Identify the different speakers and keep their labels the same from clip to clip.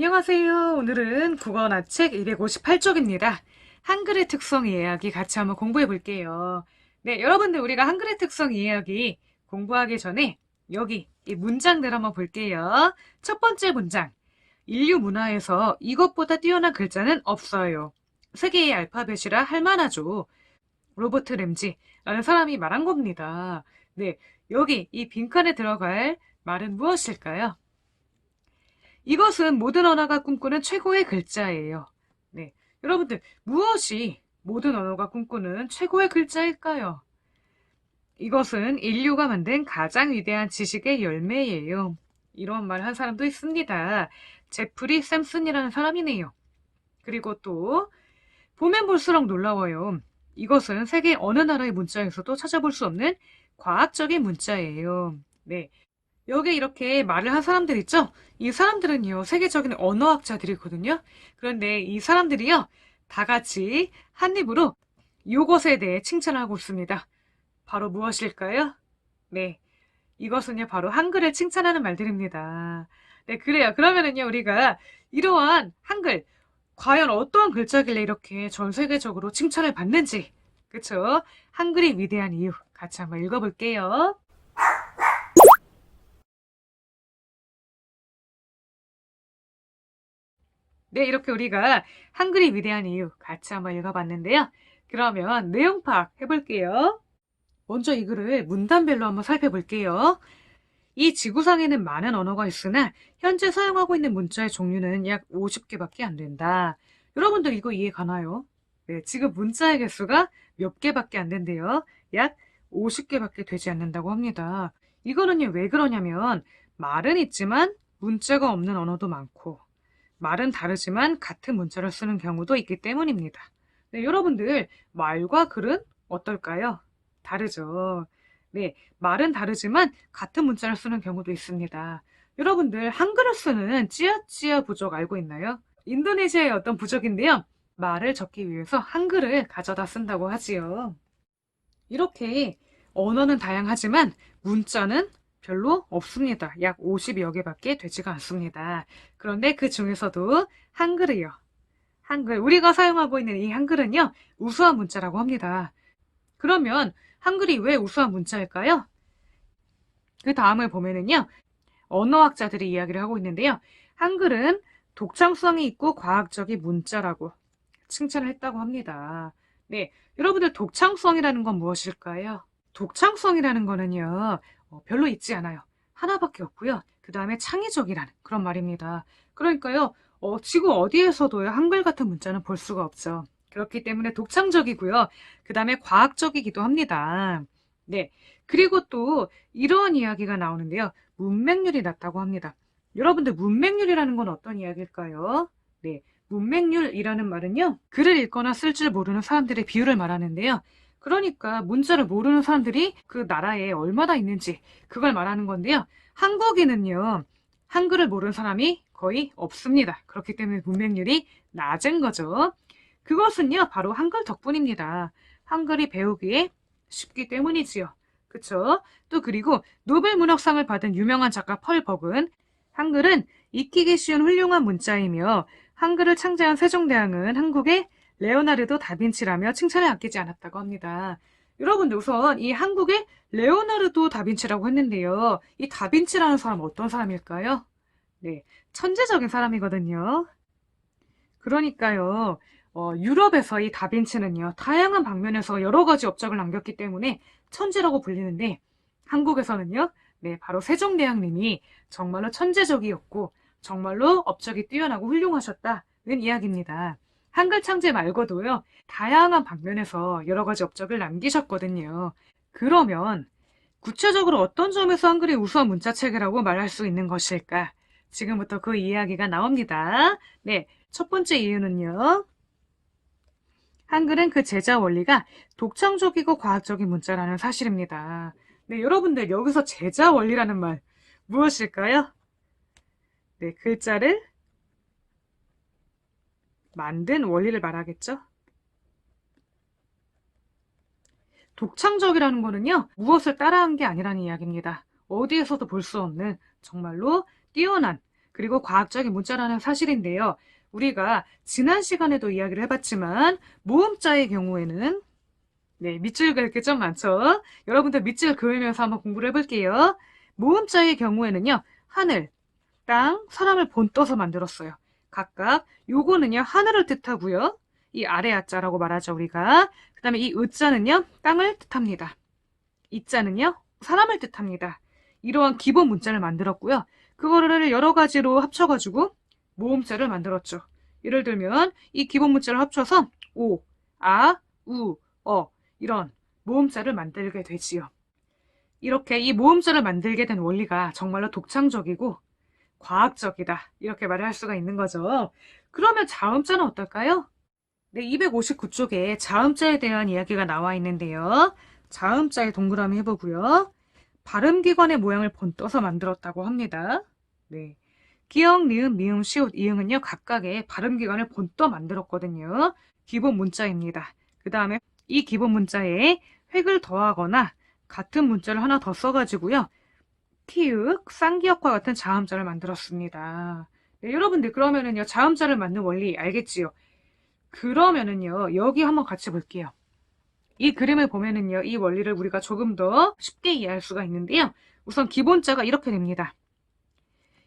Speaker 1: 안녕하세요. 오늘은 국어나책 258쪽입니다. 한글의 특성 이야기 같이 한번 공부해 볼게요. 네, 여러분들 우리가 한글의 특성 이야기 공부하기 전에 여기 이 문장들 한번 볼게요. 첫 번째 문장. 인류 문화에서 이것보다 뛰어난 글자는 없어요. 세계의 알파벳이라 할 만하죠. 로버트 램지라는 사람이 말한 겁니다. 네, 여기 이 빈칸에 들어갈 말은 무엇일까요? 이것은 모든 언어가 꿈꾸는 최고의 글자예요. 네. 여러분들, 무엇이 모든 언어가 꿈꾸는 최고의 글자일까요? 이것은 인류가 만든 가장 위대한 지식의 열매예요. 이런 말 한 사람도 있습니다. 제프리 샘슨이라는 사람이네요. 그리고 또, 보면 볼수록 놀라워요. 이것은 세계 어느 나라의 문자에서도 찾아볼 수 없는 과학적인 문자예요. 네. 여기 이렇게 말을 한 사람들 있죠? 이 사람들은요, 세계적인 언어학자들이거든요. 그런데 이 사람들이요, 다 같이 한 입으로 이것에 대해 칭찬하고 있습니다. 바로 무엇일까요? 네, 이것은요, 바로 한글을 칭찬하는 말들입니다. 네, 그래요. 그러면은요, 우리가 이러한 한글, 과연 어떠한 글자길래 이렇게 전 세계적으로 칭찬을 받는지, 그쵸? 한글이 위대한 이유, 같이 한번 읽어볼게요. 네, 이렇게 우리가 한글이 위대한 이유 같이 한번 읽어봤는데요. 그러면 내용 파악 해볼게요. 먼저 이 글을 문단별로 한번 살펴볼게요. 이 지구상에는 많은 언어가 있으나 현재 사용하고 있는 문자의 종류는 약 50개밖에 안 된다. 여러분들 이거 이해 가나요? 네, 지금 문자의 개수가 몇 개밖에 안 된대요. 약 50개밖에 되지 않는다고 합니다. 이거는요, 왜 그러냐면 말은 있지만 문자가 없는 언어도 많고 말은 다르지만 같은 문자를 쓰는 경우도 있기 때문입니다. 네, 여러분들 말과 글은 어떨까요? 다르죠. 네, 말은 다르지만 같은 문자를 쓰는 경우도 있습니다. 여러분들 한글을 쓰는 찌아찌아 부족 알고 있나요? 인도네시아의 어떤 부족인데요. 말을 적기 위해서 한글을 가져다 쓴다고 하지요. 이렇게 언어는 다양하지만 문자는 별로 없습니다. 약 50여 개밖에 되지가 않습니다. 그런데 그 중에서도 한글이요. 한글, 우리가 사용하고 있는 이 한글은요, 우수한 문자라고 합니다. 그러면 한글이 왜 우수한 문자일까요? 그 다음을 보면은요, 언어학자들이 이야기를 하고 있는데요. 한글은 독창성이 있고 과학적인 문자라고 칭찬을 했다고 합니다. 네, 여러분들 독창성이라는 건 무엇일까요? 독창성이라는 거는요, 별로 있지 않아요. 하나밖에 없고요. 그 다음에 창의적이라는 그런 말입니다. 그러니까요, 지구 어디에서도요, 한글 같은 문자는 볼 수가 없죠. 그렇기 때문에 독창적이고요. 그 다음에 과학적이기도 합니다. 네. 그리고 또 이런 이야기가 나오는데요. 문맹률이 낮다고 합니다. 여러분들 문맹률이라는 건 어떤 이야기일까요? 네. 문맹률이라는 말은요. 글을 읽거나 쓸 줄 모르는 사람들의 비율을 말하는데요. 그러니까 문자를 모르는 사람들이 그 나라에 얼마나 있는지 그걸 말하는 건데요. 한국에는요. 한글을 모르는 사람이 거의 없습니다. 그렇기 때문에 문맹률이 낮은 거죠. 그것은요. 바로 한글 덕분입니다. 한글이 배우기에 쉽기 때문이지요. 그쵸? 또 그리고 노벨 문학상을 받은 유명한 작가 펄 버그는 한글은 익히기 쉬운 훌륭한 문자이며 한글을 창제한 세종대왕은 한국의 레오나르도 다빈치라며 칭찬을 아끼지 않았다고 합니다. 여러분들 우선 이 한국의 레오나르도 다빈치라고 했는데요. 이 다빈치라는 사람 어떤 사람일까요? 네, 천재적인 사람이거든요. 그러니까요. 유럽에서 이 다빈치는요. 다양한 방면에서 여러 가지 업적을 남겼기 때문에 천재라고 불리는데 한국에서는요. 네, 바로 세종대왕님이 정말로 천재적이었고 정말로 업적이 뛰어나고 훌륭하셨다는 이야기입니다. 한글 창제 말고도요. 다양한 방면에서 여러 가지 업적을 남기셨거든요. 그러면 구체적으로 어떤 점에서 한글이 우수한 문자체계라고 말할 수 있는 것일까? 지금부터 그 이야기가 나옵니다. 네, 첫 번째 이유는요. 한글은 그 제자 원리가 독창적이고 과학적인 문자라는 사실입니다. 네, 여러분들 여기서 제자 원리라는 말 무엇일까요? 네, 글자를 만든 원리를 말하겠죠? 독창적이라는 거는요, 무엇을 따라한 게 아니라는 이야기입니다. 어디에서도 볼 수 없는 정말로 뛰어난 그리고 과학적인 문자라는 사실인데요. 우리가 지난 시간에도 이야기를 해봤지만 모음자의 경우에는 네, 밑줄 그을 게 좀 많죠. 여러분들 밑줄 그으면서 한번 공부를 해볼게요. 모음자의 경우에는요. 하늘, 땅, 사람을 본떠서 만들었어요. 각각 요거는요. 하늘을 뜻하고요. 이 아래 아자라고 말하죠, 우리가. 그 다음에 이 으자는요. 땅을 뜻합니다. 이자는요. 사람을 뜻합니다. 이러한 기본 문자를 만들었고요. 그거를 여러 가지로 합쳐가지고 모음자를 만들었죠. 예를 들면 이 기본 문자를 합쳐서 오, 아, 우, 어 이런 모음자를 만들게 되지요. 이렇게 이 모음자를 만들게 된 원리가 정말로 독창적이고 과학적이다. 이렇게 말을 할 수가 있는 거죠. 그러면 자음자는 어떨까요? 네, 259쪽에 자음자에 대한 이야기가 나와 있는데요. 자음자의 동그라미 해보고요. 발음기관의 모양을 본떠서 만들었다고 합니다. 네. 기역, 니은, 미음, 시옷, 이응은요. 각각의 발음기관을 본떠 만들었거든요. 기본 문자입니다. 그 다음에 이 기본 문자에 획을 더하거나 같은 문자를 하나 더 써가지고요. 티읕, 쌍기역과 같은 자음자를 만들었습니다. 네, 여러분들 그러면은요. 자음자를 만든 원리 알겠지요? 그러면은요. 여기 한번 같이 볼게요. 이 그림을 보면은요. 이 원리를 우리가 조금 더 쉽게 이해할 수가 있는데요. 우선 기본자가 이렇게 됩니다.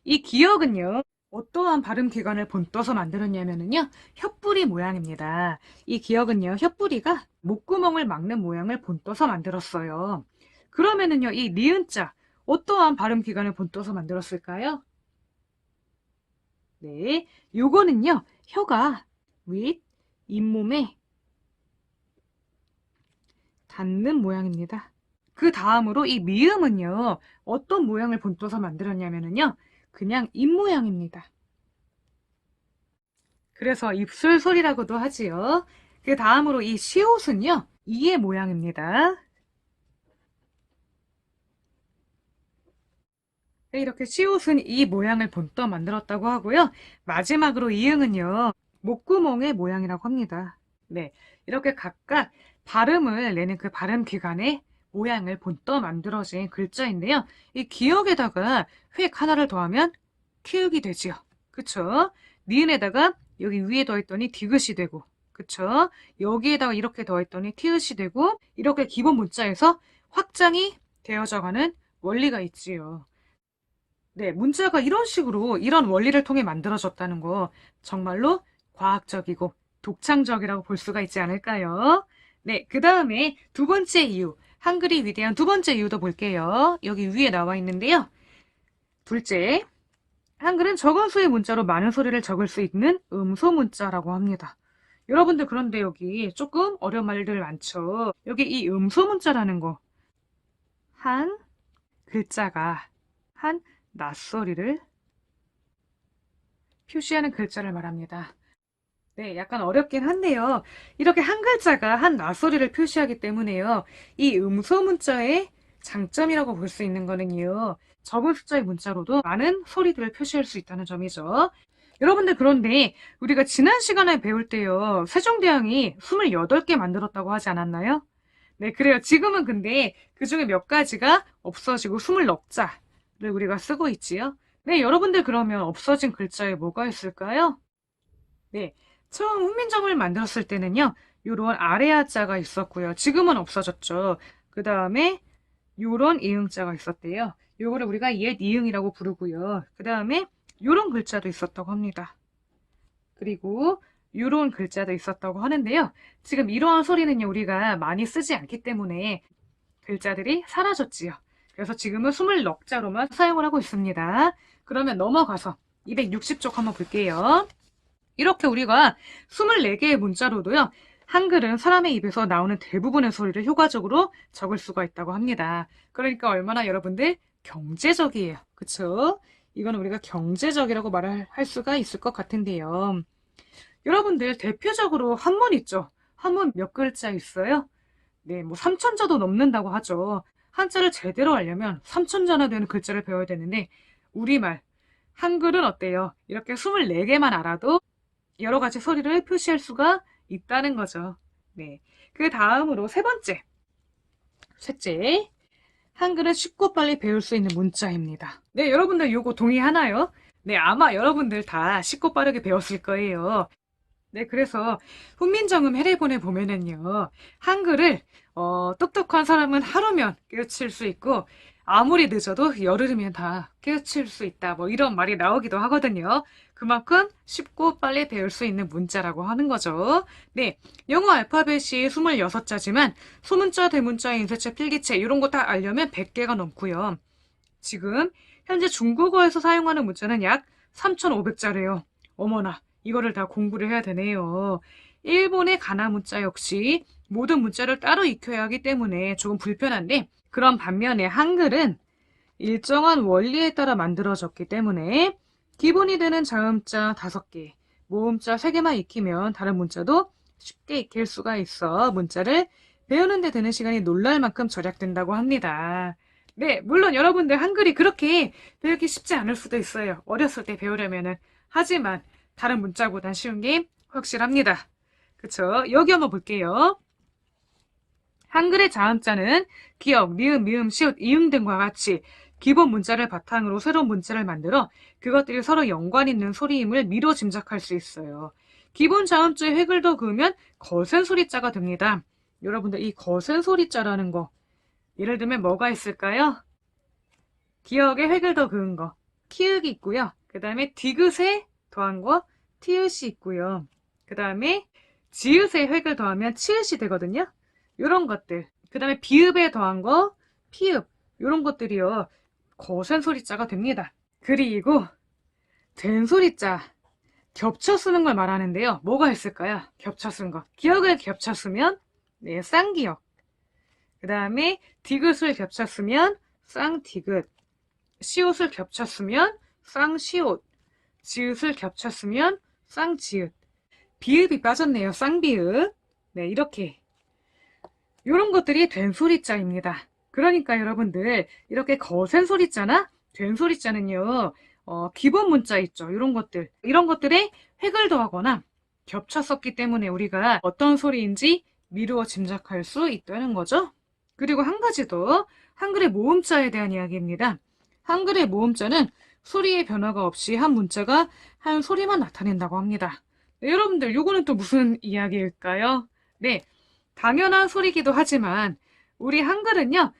Speaker 1: 이 기역은요. 어떠한 발음 기관을 본떠서 만들었냐면은요. 혓뿌리 모양입니다. 이 기역은요. 혓뿌리가 목구멍을 막는 모양을 본떠서 만들었어요. 그러면은요. 이 니은자 어떠한 발음 기관을 본떠서 만들었을까요? 네, 요거는요. 혀가 윗 잇몸에 닿는 모양입니다. 그 다음으로 이 미음은요. 어떤 모양을 본떠서 만들었냐면요. 그냥 입 모양입니다. 그래서 입술 소리라고도 하지요. 그 다음으로 이 시옷은요. 이의 모양입니다. 네, 이렇게 시옷은 이 모양을 본떠 만들었다고 하고요. 마지막으로 이응은요. 목구멍의 모양이라고 합니다. 네, 이렇게 각각 발음을 내는 그 발음 기관의 모양을 본떠 만들어진 글자인데요. 이 기역에다가 획 하나를 더하면 키읔이 되지요. 그쵸? 니은에다가 여기 위에 더했더니 디귿이 되고, 그쵸? 여기에다가 이렇게 더했더니 티읕이 되고, 이렇게 기본 문자에서 확장이 되어져가는 원리가 있지요. 네, 문자가 이런 식으로 이런 원리를 통해 만들어졌다는 거 정말로 과학적이고 독창적이라고 볼 수가 있지 않을까요? 네, 그 다음에 두 번째 이유, 한글이 위대한 두 번째 이유도 볼게요. 여기 위에 나와 있는데요. 둘째, 한글은 적은 수의 문자로 많은 소리를 적을 수 있는 음소 문자라고 합니다. 여러분들 그런데 여기 조금 어려운 말들 많죠. 여기 이 음소 문자라는 거, 한 글자가 한 낯소리를 표시하는 글자를 말합니다. 네, 약간 어렵긴 한데요. 이렇게 한 글자가 한 낯소리를 표시하기 때문에요. 이 음소 문자의 장점이라고 볼 수 있는 거는요. 적은 숫자의 문자로도 많은 소리들을 표시할 수 있다는 점이죠. 여러분들 그런데 우리가 지난 시간에 배울 때요. 세종대왕이 28개 만들었다고 하지 않았나요? 네, 그래요. 지금은 근데 그 중에 몇 가지가 없어지고 29자를 우리가 쓰고 있지요. 네, 여러분들 그러면 없어진 글자에 뭐가 있을까요? 네, 처음 훈민정음을 만들었을 때는요. 요런 아래아자가 있었고요. 지금은 없어졌죠. 그 다음에 요런 이응자가 있었대요. 요거를 우리가 옛 이응이라고 부르고요. 그 다음에 요런 글자도 있었다고 합니다. 그리고 요런 글자도 있었다고 하는데요. 지금 이러한 소리는요. 우리가 많이 쓰지 않기 때문에 글자들이 사라졌지요. 그래서 지금은 29자로만 사용을 하고 있습니다. 그러면 넘어가서 260쪽 한번 볼게요. 이렇게 우리가 24개의 문자로도요. 한글은 사람의 입에서 나오는 대부분의 소리를 효과적으로 적을 수가 있다고 합니다. 그러니까 얼마나 여러분들 경제적이에요. 그쵸? 이건 우리가 경제적이라고 말을 할 수가 있을 것 같은데요. 여러분들 대표적으로 한문 있죠? 한문 몇 글자 있어요? 네, 뭐 3천자도 넘는다고 하죠. 한자를 제대로 하려면 3천자나 되는 글자를 배워야 되는데 우리말, 한글은 어때요? 이렇게 24개만 알아도 여러 가지 소리를 표시할 수가 있다는 거죠. 네. 그 다음으로 셋째. 한글은 쉽고 빨리 배울 수 있는 문자입니다. 네, 여러분들 요거 동의하나요? 네, 아마 여러분들 다 쉽고 빠르게 배웠을 거예요. 네, 그래서 훈민정음 해례본에 보면은요, 한글을 똑똑한 사람은 하루면 깨우칠 수 있고, 아무리 늦어도 열흘이면 다 깨우칠 수 있다. 뭐 이런 말이 나오기도 하거든요. 그만큼 쉽고 빨리 배울 수 있는 문자라고 하는 거죠. 네, 영어 알파벳이 26자지만 소문자, 대문자, 인쇄체, 필기체 이런 거 다 알려면 100개가 넘고요. 지금 현재 중국어에서 사용하는 문자는 약 3,500자래요. 어머나, 이거를 다 공부를 해야 되네요. 일본의 가나 문자 역시 모든 문자를 따로 익혀야 하기 때문에 조금 불편한데, 그런 반면에 한글은 일정한 원리에 따라 만들어졌기 때문에 기본이 되는 자음자 5개, 모음자 3개만 익히면 다른 문자도 쉽게 익힐 수가 있어 문자를 배우는 데 드는 시간이 놀랄 만큼 절약된다고 합니다. 네, 물론 여러분들 한글이 그렇게 배우기 쉽지 않을 수도 있어요. 어렸을 때 배우려면은. 하지만 다른 문자보단 쉬운 게 확실합니다. 그쵸? 여기 한번 볼게요. 한글의 자음자는 기역, 니은, 미음, 시옷, 이응 등과 같이 기본 문자를 바탕으로 새로운 문자를 만들어 그것들이 서로 연관 있는 소리임을 미로 짐작할 수 있어요. 기본 자음자에 획을 더 그으면 거센 소리자가 됩니다. 여러분들 이 거센 소리자라는 거 예를 들면 뭐가 있을까요? 기역에 획을 더 그은 거 키읔이 있고요. 그 다음에 디귿에 더한 거 티읕이 있고요. 그 다음에 지읒에 획을 더하면 치읓이 되거든요. 요런 것들. 그 다음에 비읍에 더한 거 피읍. 요런 것들이요. 거센 소리자가 됩니다. 그리고 된 소리자 겹쳐 쓰는 걸 말하는데요. 뭐가 있을까요? 겹쳐 쓴 거. 기역을 겹쳐 쓰면 네, 쌍기역. 그 다음에 디귿을 겹쳐 쓰면 쌍디귿. 시옷을 겹쳐 쓰면 쌍시옷. 지읒을 겹쳐 쓰면 쌍지읒. 비읍이 빠졌네요. 쌍비읍. 네, 이렇게. 이런 것들이 된 소리자입니다. 그러니까 여러분들 이렇게 거센 소리자나 된 소리자는요. 기본 문자 있죠. 이런 것들. 이런 것들에 획을 더하거나 겹쳐 썼기 때문에 우리가 어떤 소리인지 미루어 짐작할 수 있다는 거죠. 그리고 한 가지 더 한글의 모음자에 대한 이야기입니다. 한글의 모음자는 소리의 변화가 없이 한 문자가 한 소리만 나타낸다고 합니다. 네, 여러분들 요거는 또 무슨 이야기일까요? 네, 당연한 소리기도 하지만 우리 한글은요.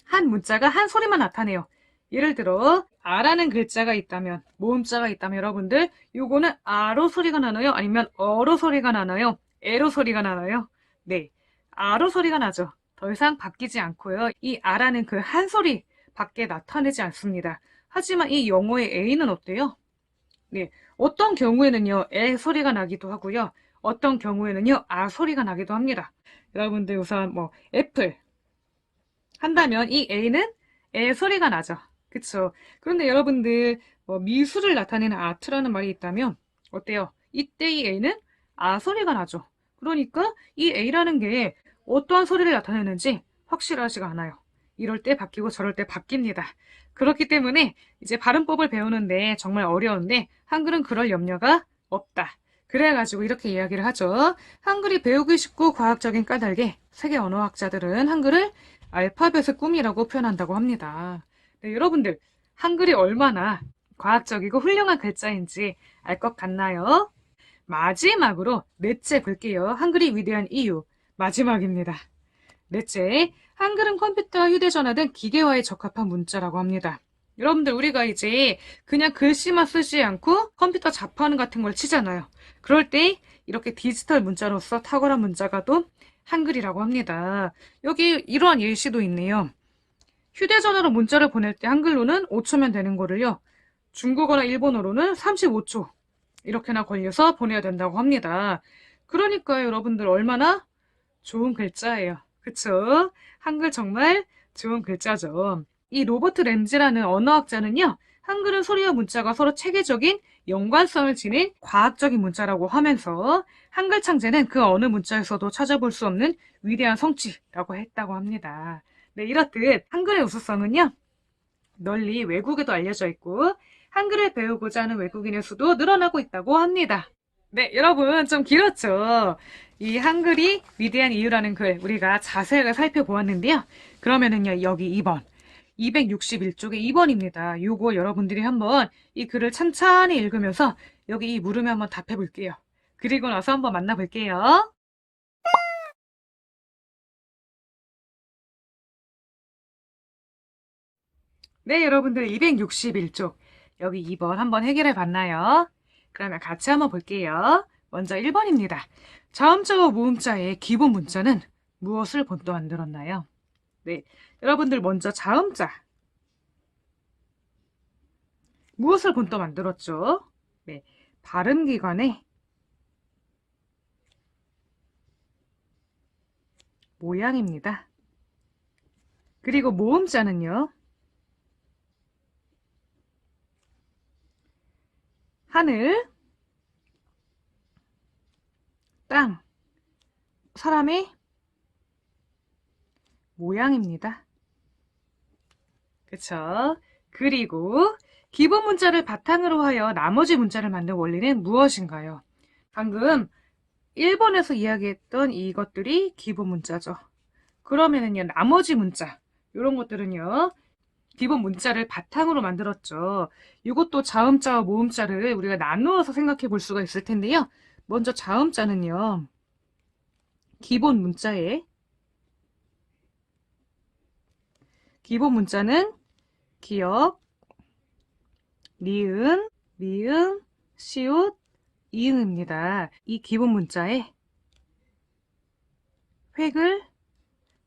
Speaker 1: 한 문자가 한 소리만 나타내요. 예를 들어 아라는 글자가 있다면 모음자가 있다면 여러분들 요거는 아로 소리가 나나요? 아니면 어로 소리가 나나요? 에로 소리가 나나요? 네, 아로 소리가 나죠. 더 이상 바뀌지 않고요. 이 아라는 그 한 소리 밖에 나타내지 않습니다. 하지만 이 영어의 A는 어때요? 네, 어떤 경우에는요, 에 소리가 나기도 하고요. 어떤 경우에는요, 아 소리가 나기도 합니다. 여러분들 우선 뭐 애플 한다면 이 A는 에 소리가 나죠. 그쵸? 그런데 여러분들 뭐 미술을 나타내는 아트라는 말이 있다면 어때요? 이때 이 A는 아 소리가 나죠. 그러니까 이 A라는 게 어떠한 소리를 나타내는지 확실하지가 않아요. 이럴 때 바뀌고 저럴 때 바뀝니다. 그렇기 때문에 이제 발음법을 배우는데 정말 어려운데 한글은 그럴 염려가 없다. 그래가지고 이렇게 이야기를 하죠. 한글이 배우기 쉽고 과학적인 까닭에 세계 언어학자들은 한글을 알파벳의 꿈이라고 표현한다고 합니다. 네, 여러분들 한글이 얼마나 과학적이고 훌륭한 글자인지 알 것 같나요? 마지막으로 넷째 볼게요. 한글이 위대한 이유. 마지막입니다. 넷째, 한글은 컴퓨터, 휴대전화 등 기계화에 적합한 문자라고 합니다. 여러분들 우리가 이제 그냥 글씨만 쓰지 않고 컴퓨터 자판 같은 걸 치잖아요. 그럴 때 이렇게 디지털 문자로서 탁월한 문자가 또 한글이라고 합니다. 여기 이러한 예시도 있네요. 휴대전화로 문자를 보낼 때 한글로는 5초면 되는 거를요. 중국어나 일본어로는 35초 이렇게나 걸려서 보내야 된다고 합니다. 그러니까 여러분들 얼마나 좋은 글자예요. 그쵸? 한글 정말 좋은 글자죠. 이 로버트 램지라는 언어학자는요. 한글은 소리와 문자가 서로 체계적인 연관성을 지닌 과학적인 문자라고 하면서 한글 창제는 그 어느 문자에서도 찾아볼 수 없는 위대한 성취라고 했다고 합니다. 네, 이렇듯 한글의 우수성은요. 널리 외국에도 알려져 있고 한글을 배우고자 하는 외국인의 수도 늘어나고 있다고 합니다. 네, 여러분 좀 길었죠? 이 한글이 위대한 이유라는 글 우리가 자세하게 살펴보았는데요. 그러면은요, 여기 2번. 261쪽에 2번입니다. 요거 여러분들이 한번 이 글을 찬찬히 읽으면서 여기 이 물음에 한번 답해 볼게요. 그리고 나서 한번 만나볼게요. 네, 여러분들 261쪽 여기 2번 한번 해결해 봤나요? 그러면 같이 한번 볼게요. 먼저 1번입니다. 자음자와 모음자의 기본 문자는 무엇을 본떠 만들었나요? 네, 여러분들 먼저 자음자 무엇을 본떠 만들었죠? 네, 발음기관의 모양입니다. 그리고 모음자는요. 하늘, 땅, 사람의 모양입니다. 그쵸? 그리고 기본 문자를 바탕으로 하여 나머지 문자를 만든 원리는 무엇인가요? 방금 1번에서 이야기했던 이것들이 기본 문자죠. 그러면은요, 나머지 문자, 이런 것들은요, 기본 문자를 바탕으로 만들었죠. 이것도 자음자와 모음자를 우리가 나누어서 생각해 볼 수가 있을 텐데요. 먼저 자음자는요, 기본 문자는 기역, 니은, 미음, 시옷, 이응입니다. 이 기본 문자에 획을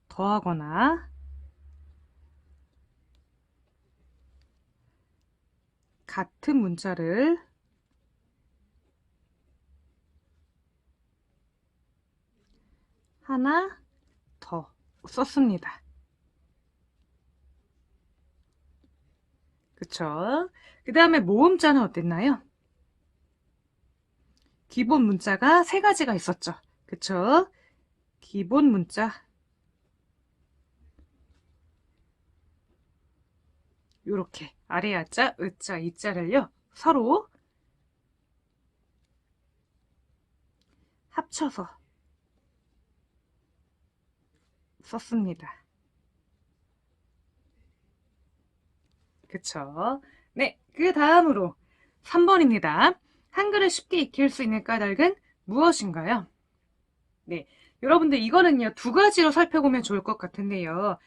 Speaker 1: 더하거나 같은 문자를 하나 더 썼습니다. 그쵸? 그 다음에 모음자는 어땠나요? 기본 문자가 세 가지가 있었죠. 그쵸? 기본 문자 요렇게 아래 야자, 으자, 이자를요 서로 합쳐서 썼습니다. 그쵸? 네, 그 다음으로 3번입니다. 한글을 쉽게 익힐 수 있는 까닭은 무엇인가요? 네, 여러분들 이거는요 두 가지로 살펴보면 좋을 것 같은데요.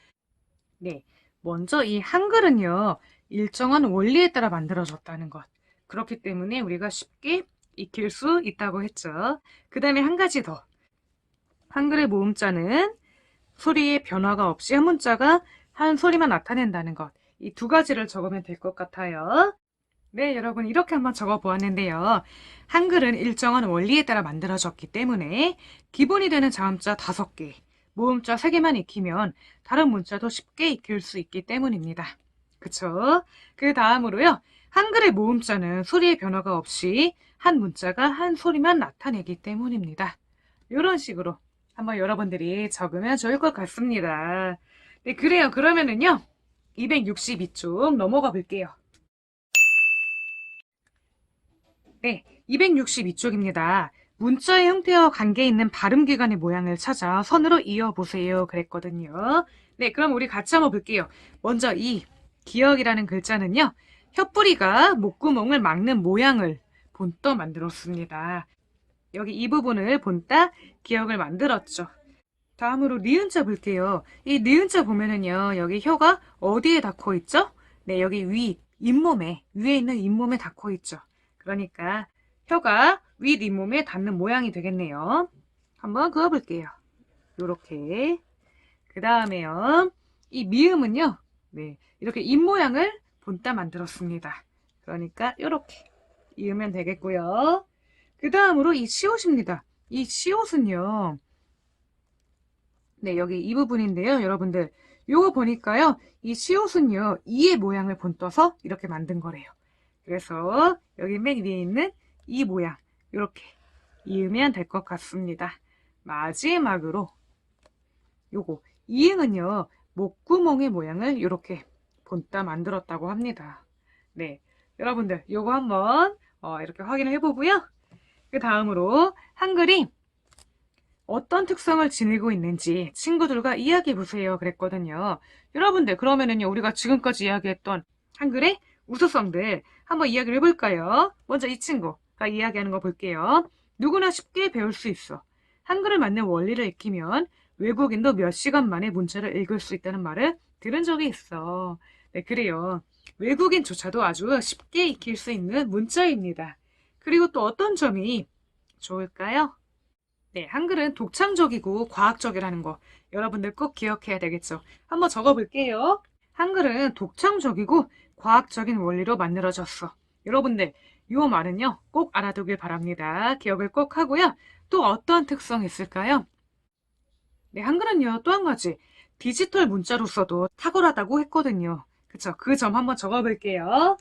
Speaker 1: 네, 먼저 이 한글은요 일정한 원리에 따라 만들어졌다는 것. 그렇기 때문에 우리가 쉽게 익힐 수 있다고 했죠. 그 다음에 한 가지 더. 한글의 모음자는 소리의 변화가 없이 한 문자가 한 소리만 나타낸다는 것. 이 두 가지를 적으면 될 것 같아요. 네, 여러분 이렇게 한번 적어보았는데요. 한글은 일정한 원리에 따라 만들어졌기 때문에 기본이 되는 자음자 5개, 모음자 3개만 익히면 다른 문자도 쉽게 익힐 수 있기 때문입니다. 그쵸? 그 다음으로요. 한글의 모음자는 소리의 변화가 없이 한 문자가 한 소리만 나타내기 때문입니다. 이런 식으로 한번 여러분들이 적으면 좋을 것 같습니다. 네, 그래요. 그러면은요. 262쪽 넘어가 볼게요. 네, 262쪽입니다. 문자의 형태와 관계 있는 발음기관의 모양을 찾아 선으로 이어보세요. 그랬거든요. 네, 그럼 우리 같이 한번 볼게요. 먼저 이 기역이라는 글자는요. 혀뿌리가 목구멍을 막는 모양을 본떠 만들었습니다. 여기 이 부분을 본따 기역을 만들었죠. 다음으로 니은자 볼게요. 이 니은자 보면은요. 여기 혀가 어디에 닿고 있죠? 네, 여기 잇몸에, 위에 있는 잇몸에 닿고 있죠. 그러니까 혀가 윗 잇몸에 닿는 모양이 되겠네요. 한번 그어볼게요. 요렇게. 그 다음에요. 이 미음은요. 네, 이렇게 입모양을 본따 만들었습니다. 그러니까 요렇게 이으면 되겠고요. 그 다음으로 이 시옷입니다. 이 시옷은요. 네, 여기 이 부분인데요. 여러분들 요거 보니까요. 이 시옷은요. 이의 모양을 본떠서 이렇게 만든 거래요. 그래서 여기 맨 위에 있는 이 모양 이렇게 이으면 될 것 같습니다. 마지막으로 요거 이응은요. 목구멍의 모양을 이렇게 본따 만들었다고 합니다. 네, 여러분들 요거 한번 이렇게 확인을 해보고요. 그 다음으로 한글이 어떤 특성을 지니고 있는지 친구들과 이야기해보세요. 그랬거든요. 여러분들, 그러면은요, 우리가 지금까지 이야기했던 한글의 우수성들 한번 이야기를 해볼까요? 먼저 이 친구가 이야기하는 거 볼게요. 누구나 쉽게 배울 수 있어. 한글을 맞는 원리를 익히면 외국인도 몇 시간 만에 문자를 읽을 수 있다는 말을 들은 적이 있어. 네, 그래요. 외국인조차도 아주 쉽게 익힐 수 있는 문자입니다. 그리고 또 어떤 점이 좋을까요? 네, 한글은 독창적이고 과학적이라는 거 여러분들 꼭 기억해야 되겠죠. 한번 적어볼게요. 한글은 독창적이고 과학적인 원리로 만들어졌어. 여러분들, 이 말은요, 꼭 알아두길 바랍니다. 기억을 꼭 하고요. 또 어떤 특성이 있을까요? 네, 한글은요, 또 한 가지. 디지털 문자로서도 탁월하다고 했거든요. 그쵸? 그 점 한번 적어볼게요.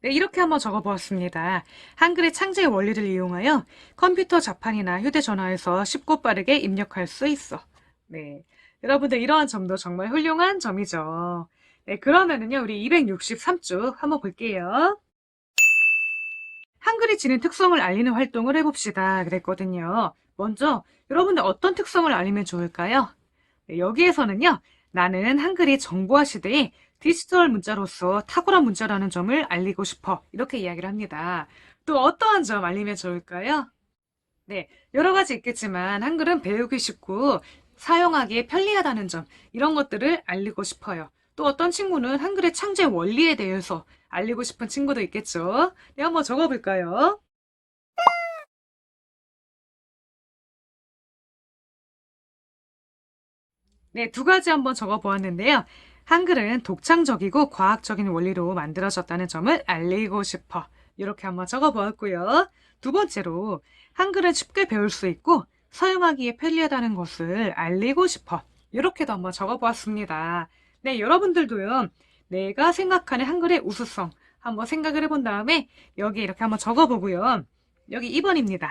Speaker 1: 네, 이렇게 한번 적어보았습니다. 한글의 창제 원리를 이용하여 컴퓨터 자판이나 휴대전화에서 쉽고 빠르게 입력할 수 있어. 네, 여러분들 이러한 점도 정말 훌륭한 점이죠. 네, 그러면은요, 우리 263쪽 한번 볼게요. 한글이 지닌 특성을 알리는 활동을 해봅시다. 그랬거든요. 먼저 여러분들 어떤 특성을 알리면 좋을까요? 네, 여기에서는요, 나는 한글이 정보화 시대에 디지털 문자로서 탁월한 문자라는 점을 알리고 싶어. 이렇게 이야기를 합니다. 또 어떠한 점 알리면 좋을까요? 네, 여러 가지 있겠지만 한글은 배우기 쉽고 사용하기에 편리하다는 점, 이런 것들을 알리고 싶어요. 또 어떤 친구는 한글의 창제 원리에 대해서 알리고 싶은 친구도 있겠죠. 네, 한번 적어볼까요? 네, 두 가지 한번 적어보았는데요. 한글은 독창적이고 과학적인 원리로 만들어졌다는 점을 알리고 싶어. 이렇게 한번 적어보았고요. 두 번째로, 한글은 쉽게 배울 수 있고 사용하기에 편리하다는 것을 알리고 싶어. 이렇게도 한번 적어보았습니다. 네, 여러분들도요. 내가 생각하는 한글의 우수성 한번 생각을 해본 다음에 여기 이렇게 한번 적어보고요. 여기 2번입니다.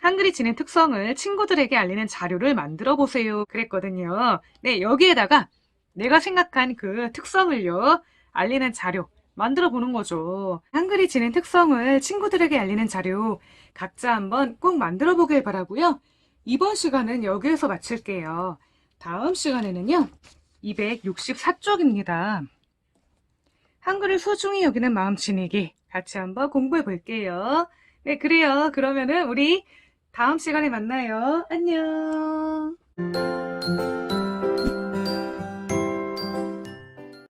Speaker 1: 한글이 지닌 특성을 친구들에게 알리는 자료를 만들어 보세요. 그랬거든요. 네, 여기에다가 내가 생각한 그 특성을요, 알리는 자료 만들어 보는 거죠. 한글이 지닌 특성을 친구들에게 알리는 자료 각자 한번 꼭 만들어 보길 바라고요. 이번 시간은 여기에서 마칠게요. 다음 시간에는요, 264쪽입니다. 한글을 소중히 여기는 마음 지니기 같이 한번 공부해 볼게요. 네, 그래요. 그러면은 우리 다음 시간에 만나요. 안녕.